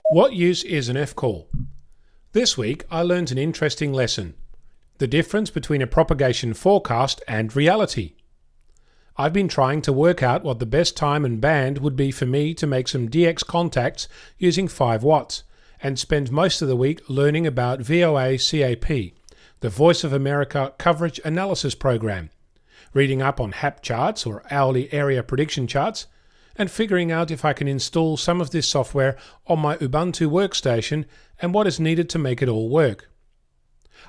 What use is an F-call? This week I learned an interesting lesson. The difference between a propagation forecast and reality. I've been trying to work out what the best time and band would be for me to make some DX contacts using 5 watts and spend most of the week learning about VOACAP, the Voice of America Coverage Analysis Program, reading up on HAP charts or hourly area prediction charts, and figuring out if I can install some of this software on my Ubuntu workstation and what is needed to make it all work.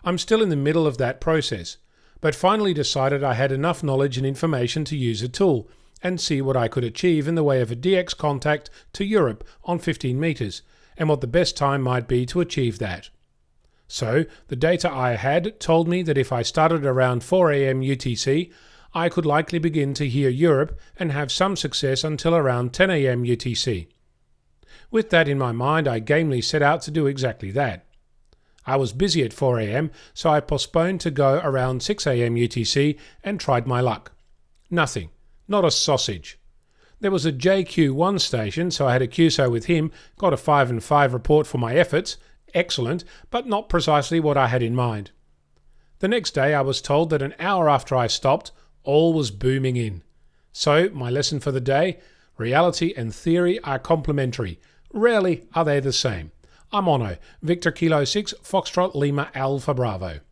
I'm still in the middle of that process, but finally decided I had enough knowledge and information to use a tool and see what I could achieve in the way of a DX contact to Europe on 15 meters and what the best time might be to achieve that. So the data I had told me that if I started around 4 AM UTC, I could likely begin to hear Europe and have some success until around 10 AM UTC. With that in my mind, I gamely set out to do exactly that. I was busy at 4 AM, so I postponed to go around 6 AM UTC and tried my luck. Nothing. Not a sausage. There was a JQ1 station, so I had a QSO with him, got a 5 and 5 report for my efforts. Excellent, but not precisely what I had in mind. The next day I was told that an hour after I stopped, all was booming in. So, my lesson for the day: reality and theory are complementary. Rarely are they the same. I'm Onno, Victor Kilo 6, Foxtrot Lima Alpha Bravo.